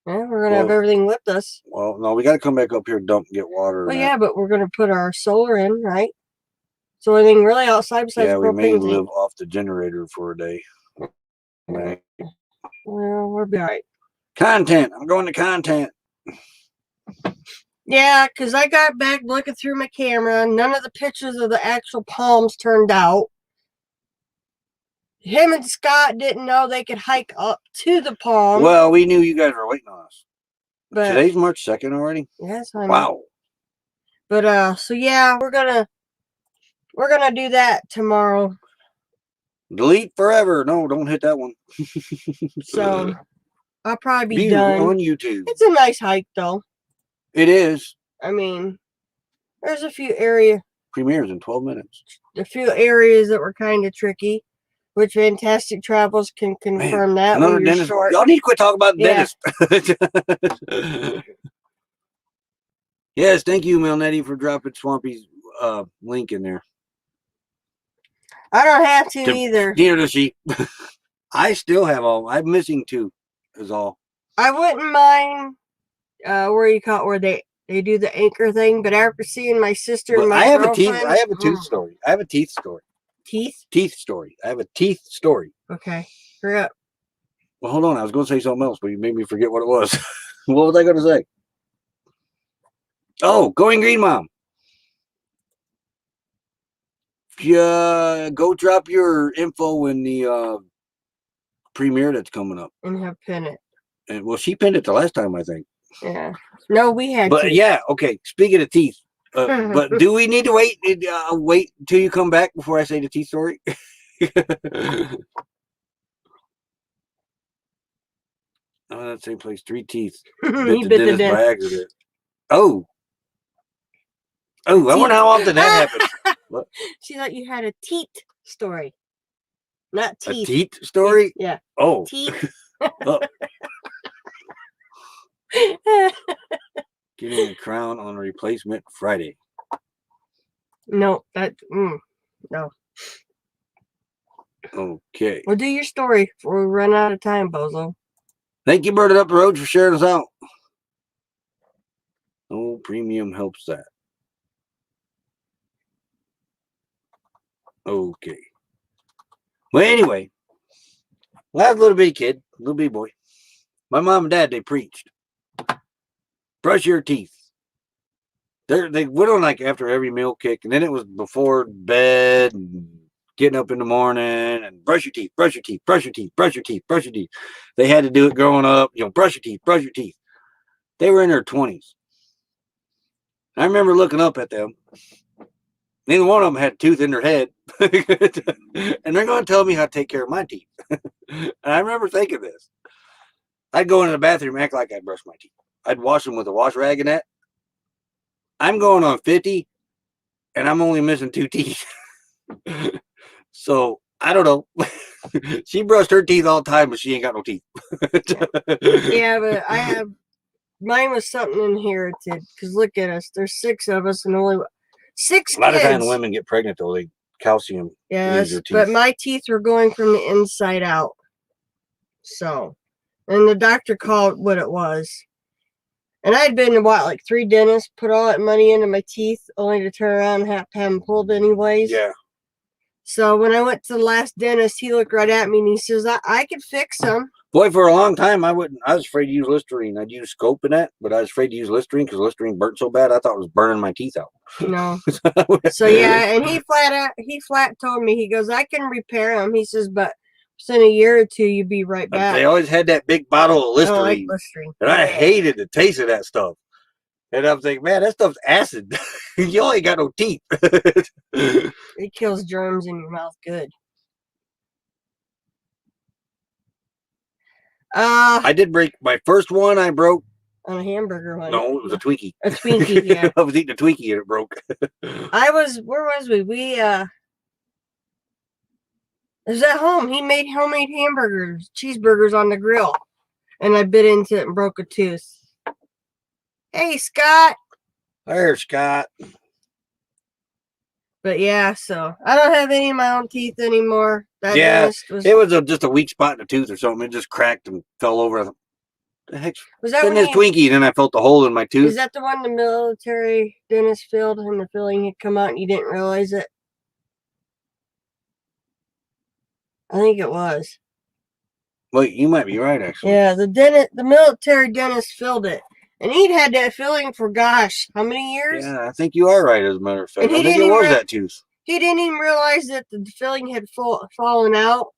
Yeah, we're going to have everything with us. Well, no, we got to come back up here, dump, and get water. Well, yeah, but we're going to put our solar in, right? So anything really outside besides propane. Yeah, we may live off the generator for a day. Right. Well, we'll be all right. Content. I'm going to content. Yeah, because I got back looking through my camera. None of the pictures of the actual palms turned out. Him and Scott didn't know they could hike up to the palm. Well, we knew you guys were waiting on us. But today's March 2nd already? Yes, I know. Wow. But so yeah, we're gonna do that tomorrow. Delete forever. No, don't hit that one. So I'll probably be done on YouTube. It's a nice hike though. It is. I mean, there's a few areas. Premieres in 12 minutes. A few areas that were kind of tricky, which Fantastic Travels can confirm. Man, that another dentist. Short. Y'all need to quit talking about dentist. Yes, thank you, Milnetti, for dropping Swampy's link in there. I don't have to either. Neither does she. I still have all. I'm missing 2 is all. I wouldn't mind where they do the anchor thing, but after seeing my sister and my girlfriend, I have a tooth story. I have a teeth story. Teeth story. I have a teeth story. Okay. Hurry up. Well, hold on. I was going to say something else, but you made me forget what it was. What was I going to say? Oh, Going Green Mom. Go drop your info in the premiere that's coming up. And have pin it. And well, she pinned it the last time, I think. Yeah. No, we had. But yeah, okay. Speaking of teeth, but do we need to wait until you come back before I say the teeth story? Oh, that same place. 3 teeth. He bit the dentist by accident. Oh, I wonder how often that happens. What? She thought you had a teeth story, not teeth. A teeth story? Yeah. Oh. Teeth. Oh. Getting a crown on a replacement Friday. No, no. Okay. Well, do your story before we run out of time, Bozo. Thank you, Bird Up the Road, for sharing us out. Oh, premium helps that. Okay. Well, anyway, when I was a little bitty kid, little bitty boy, my mom and dad, they preached. Brush your teeth. They went on like after every meal kick, and then it was before bed and getting up in the morning and brush your teeth, brush your teeth, brush your teeth, brush your teeth, brush your teeth. They had to do it growing up, brush your teeth, brush your teeth. They were in their 20s. I remember looking up at them. Neither one of them had a tooth in their head. And they're going to tell me how to take care of my teeth. And I remember thinking this. I'd go into the bathroom, act like I'd brush my teeth. I'd wash them with a wash rag and that. I'm going on 50, and I'm only missing 2 teeth. So, I don't know. She brushed her teeth all the time, but she ain't got no teeth. Yeah, but mine was something inherited. Because look at us. There's 6 of us and only 6 kids. A lot of times women get pregnant, though. They calcium. Yes, but my teeth were going from the inside out. So, and the doctor called what it was. And I'd been to what, like 3 dentists, put all that money into my teeth, only to turn around and have to have them pulled anyways. Yeah. So when I went to the last dentist, he looked right at me and he says, I could fix them. Boy, for a long time, I was afraid to use Listerine. I'd use Scope in that, but I was afraid to use Listerine because Listerine burnt so bad. I thought it was burning my teeth out. No. So yeah, and he flat told me, he goes, I can repair them. He says, but within a year or two, you'd be right back. They always had that big bottle of Listerine. I like Listerine. And I hated the taste of that stuff. And I'm thinking, man, that stuff's acid. You ain't got no teeth. It kills germs in your mouth good. I did break my first one. I broke on a hamburger one. No, it was a Twinkie. A Twinkie, yeah. I was eating a Twinkie and it broke. Where was we? It was at home. He made homemade hamburgers, cheeseburgers on the grill. And I bit into it and broke a tooth. Hey, Scott. There, Scott. But yeah, so I don't have any of my own teeth anymore. It was just a weak spot in the tooth or something. It just cracked and fell over. The heck? Was that in this Twinkie? And then I felt the hole in my tooth. Is that the one the military dentist filled and the filling had come out and you didn't realize it? I think it was. Well, you might be right, actually. Yeah, the military dentist filled it. And he'd had that filling for, gosh, how many years? Yeah, I think you are right, as a matter of fact. I think it was that tooth. He didn't even realize that the filling had fallen out.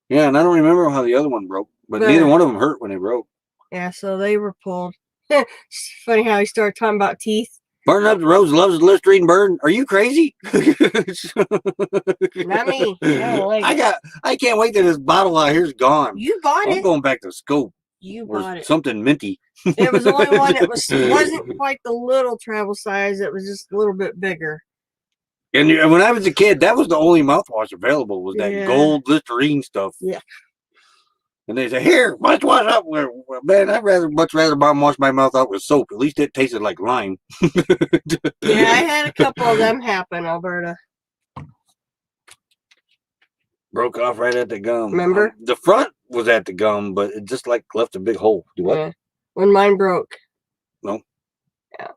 Yeah, and I don't remember how the other one broke, but neither one of them hurt when they broke. Yeah, so they were pulled. It's funny how he started talking about teeth. Burning up the roads, loves Listerine burn. Are you crazy? Not me. I can't wait till this bottle out here's gone. You bought it. I'm going back to Scope. You bought it. Something minty. It was the only one that wasn't quite the little travel size. It was just a little bit bigger. And when I was a kid, that was the only mouthwash available, was that gold Listerine stuff. Yeah. And they say, here, let's wash up. Man, I'd much rather wash my mouth out with soap. At least it tasted like lime. Yeah, I had a couple of them happen, Alberta. Broke off right at the gum. Remember? The front was at the gum, but it just like left a big hole. Do what? Yeah. When mine broke. No. Yeah.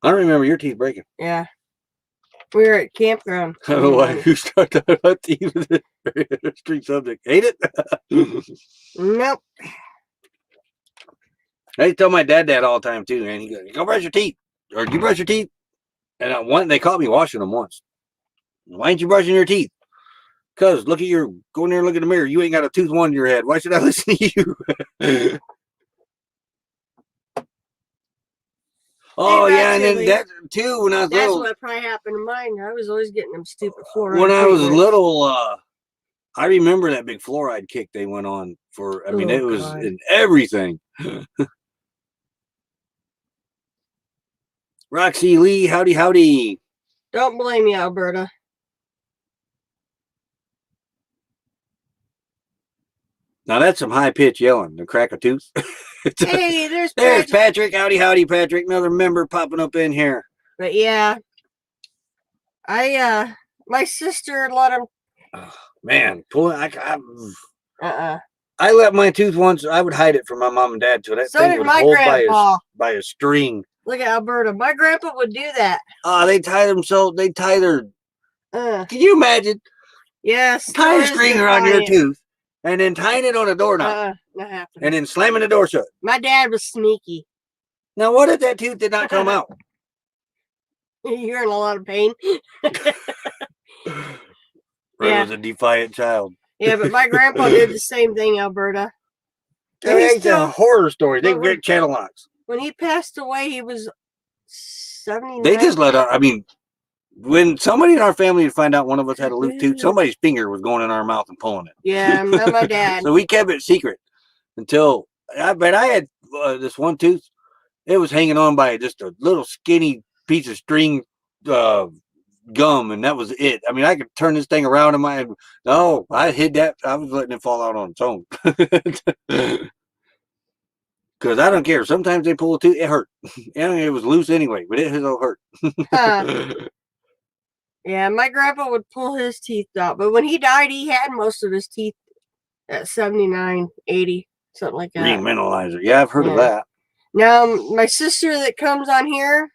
I don't remember your teeth breaking. Yeah. We were at campground. I don't know why you start talking about teeth with a street subject. Hate it? Nope. I tell my dad that all the time too, man. He goes, go brush your teeth. Or do you brush your teeth? And they caught me washing them once. Why ain't you brushing your teeth? Because go in there and look in the mirror. You ain't got a tooth one in your head. Why should I listen to you? Oh, yeah, and then that too, when I was little. That's what probably happened to mine. I was always getting them stupid fluoride. When I was little, I remember that big fluoride kick they went on for, it was in everything. Roxy Lee, howdy, howdy. Don't blame me, Alberta. Now that's some high pitch yelling to crack a tooth. Hey, there's Patrick. Howdy, howdy, Patrick. Another member popping up in here. But yeah, my sister let him. Oh, man, I let my tooth once. I would hide it from my mom and dad till that thing would hold by a string. Look at Alberta. My grandpa would do that. They tie their. Can you imagine? Yes. Tie a string around your tooth. And then tying it on a doorknob. Not happening. And then slamming the door shut. My dad was sneaky. Now, what if that tooth did not come out? You're in a lot of pain. Ray was a defiant child. Yeah, but my grandpa did the same thing, Alberta. It's a horror story. They great channel locks. When he passed away, he was 79. They just let out. When somebody in our family would find out one of us had a loose tooth, somebody's finger was going in our mouth and pulling it. Yeah, not my dad. So we kept it secret until I had this one tooth. It was hanging on by just a little skinny piece of string gum, and that was it. I could turn this thing around in my head. No, I hid that. I was letting it fall out on its own. Because I don't care. Sometimes they pull a tooth. It hurt. It was loose anyway, but it still hurt. Yeah, my grandpa would pull his teeth out. But when he died, he had most of his teeth at 79, 80. something like that. Remineralizer. Yeah, I've heard of Yeah. that. Now, my sister that comes on here,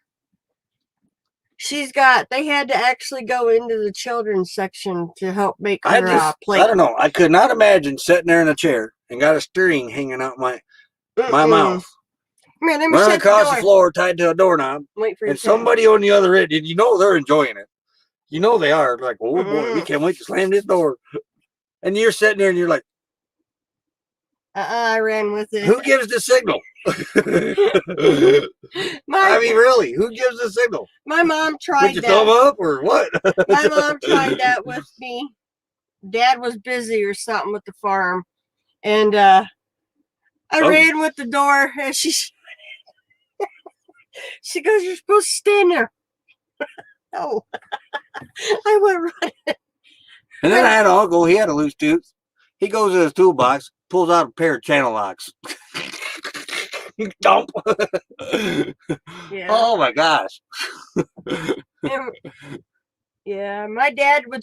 they had to actually go into the children's section to help make her plate. I don't know. I could not imagine sitting there in a chair and got a string hanging out my mouth. Come here, let me Running shut across the the door. floor tied to a doorknob. Wait for your And somebody on the other end, and you know they're enjoying it. You know they are. Like, oh boy, we can't wait to slam this door. And you're sitting there and you're like, I ran with it. who gives the signal? I mean, really, who gives the signal? My mom tried Put your that. thumb up or what? My mom tried that with me. Dad was busy or something with the farm. And I ran with the door and she goes, you're supposed to stand there. No. I went running. And then I had an uncle, he had a loose tooth. He goes in his toolbox, pulls out a pair of channel locks. Dump. Yeah. Oh my gosh. Yeah, my dad would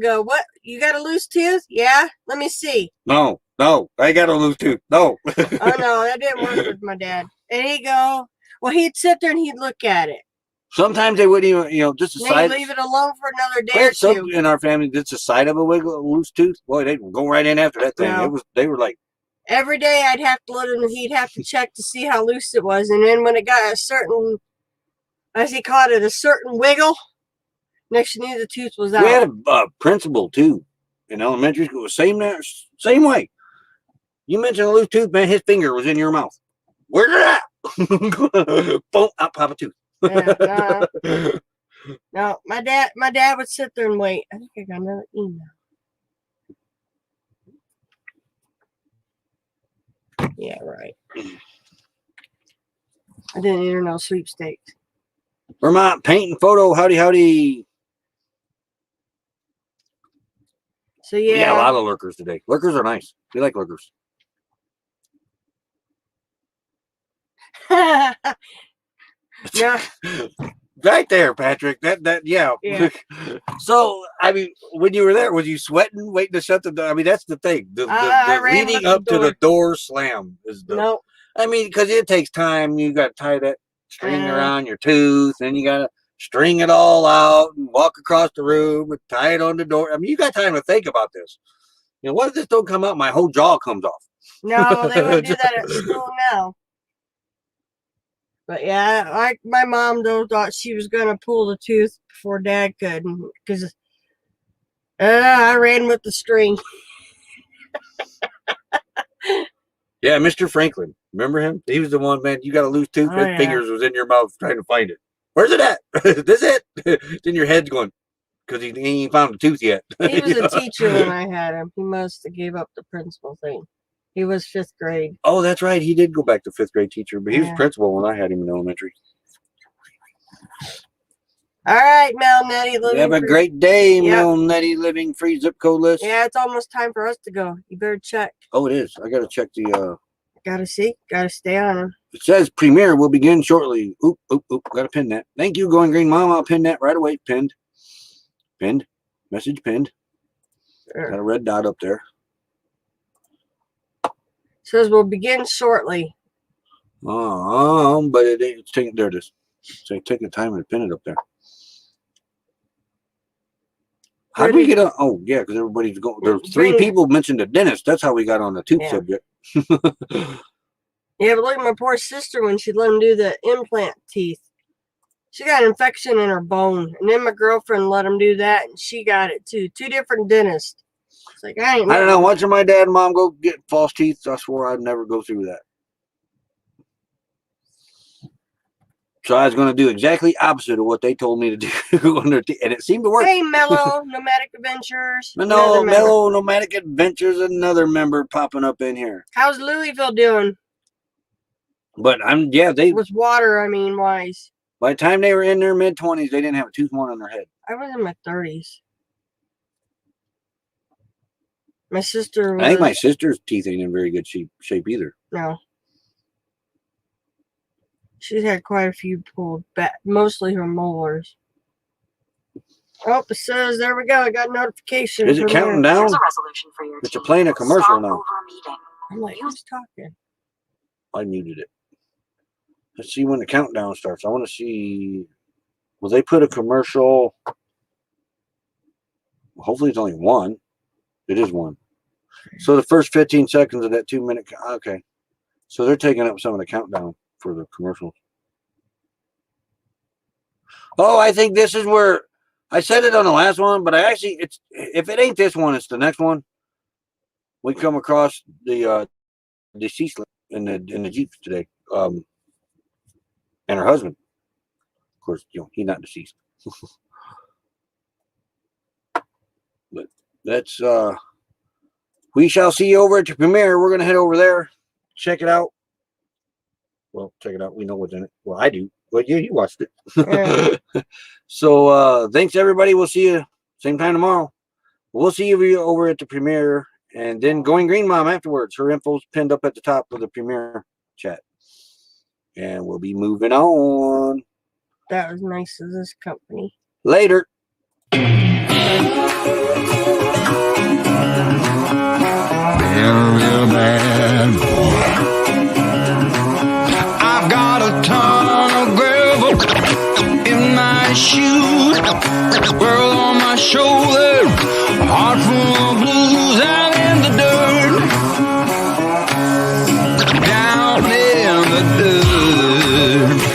go, what? You got a loose tooth? Yeah? Let me see. No, I got a loose tooth. No. Oh, no, that didn't work with my dad. And he'd go, well, he'd sit there and he'd look at it. Sometimes they wouldn't even, just the side. Leave it alone for another day or two. In our family, just the side of a loose tooth. Boy, they'd go right in after that thing. No. They were like. Every day I'd have to let him, he'd have to check to see how loose it was. And then when it got a certain, as he called it, a certain wiggle, next you knew the tooth was out. We had a principal too in elementary school. Same way. You mentioned a loose tooth, man. His finger was in your mouth. Where's it at? Boom! Out pop a tooth. Yeah, no, my dad would sit there and wait. I think I got another email. Yeah, right. I didn't enter no sweepstakes. Vermont paint and photo. Howdy. So yeah, a lot of lurkers today. Lurkers are nice. We like lurkers. Yeah. Right there, Patrick. Yeah. So, I mean, when you were there, was you sweating, waiting to shut the door? I mean, that's the thing. The leading up to the door slam is the. Nope. I mean, because it takes time. You got to tie that string around your tooth, and you got to string it all out and walk across the room and tie it on the door. I mean, you got time to think about this. What if this don't come out? My whole jaw comes off. No, they wouldn't do that at school now. But yeah, my mom though thought she was gonna pull the tooth before Dad could, because I ran with the string. Yeah, Mr. Franklin. Remember him? He was the one, man. You got a loose tooth. His fingers was in your mouth trying to find it. Where's it at? This it? Then your head's going, because he ain't found the tooth yet. He was a teacher when I had him. He must have gave up the principal thing. He was 5th grade. Oh, that's right. He did go back to 5th grade teacher, but he was principal when I had him in elementary. All right, Mel Nettie living. Have a great day, Mel Nettie living free zip code list. Yeah, it's almost time for us to go. You better check. Oh, it is. I gotta check the Gotta see. Gotta stay on him. It says premiere will begin shortly. Oop. Gotta pin that. Thank you, Going Green Mom. I'll pin that right away. Pinned. Message pinned. Sure. Got a red dot up there. Says we'll begin shortly. But it ain't. It's taking. There it is. So take the time and pin it up there. How did we get on? Oh, yeah, because everybody's going. There's 3 people mentioned the dentist. That's how we got on the tooth subject. Yeah, but look at my poor sister when she let him do the implant teeth. She got an infection in her bone. And then my girlfriend let him do that, and she got it too. 2 different dentists. It's like, I don't know. Watching my dad and mom go get false teeth, I swore I'd never go through that. So I was going to do exactly opposite of what they told me to do on their teeth, and it seemed to work. Hey, Mellow Nomadic Adventures. Mellow Nomadic Adventures, another member popping up in here. How's Louisville doing? But they with water, wise. By the time they were in their mid-20s, they didn't have a tooth one on their head. I was in my 30s. My sister was... I think my sister's teeth ain't in very good shape either. No. She's had quite a few pulled back, mostly her molars. Oh, it says, there we go. I got a notification. Is it from counting there. down? Here's a resolution for your It's team. playing a commercial Stop now. over meeting. I'm like, who's talking? I muted it. Let's see when the countdown starts. I want to see. Will they put a commercial? Hopefully it's only one. It is one. So the first 15 seconds of that 2-minute. Okay. So they're taking up some of the countdown for the commercials. Oh, I think this is where I said it on the last one, but I actually, it's if it ain't this one, it's the next one. We come across the deceased in the Jeep today, and her husband. Of course, he's not deceased. But that's we shall see you over at the premiere. We're gonna head over there, check it out. Well, check it out. We know what's in it. Well, I do. Well, you watched it. Yeah. So thanks everybody. We'll see you same time tomorrow. We'll see you over at the premiere, and then Going Green Mom afterwards. Her info's pinned up at the top of the premiere chat. And we'll be moving on. That was nice of this company. Later. Real bad boy. I've got a ton of gravel in my shoes, world on my shoulder, a heart full of blues out in the dirt, down in the dirt.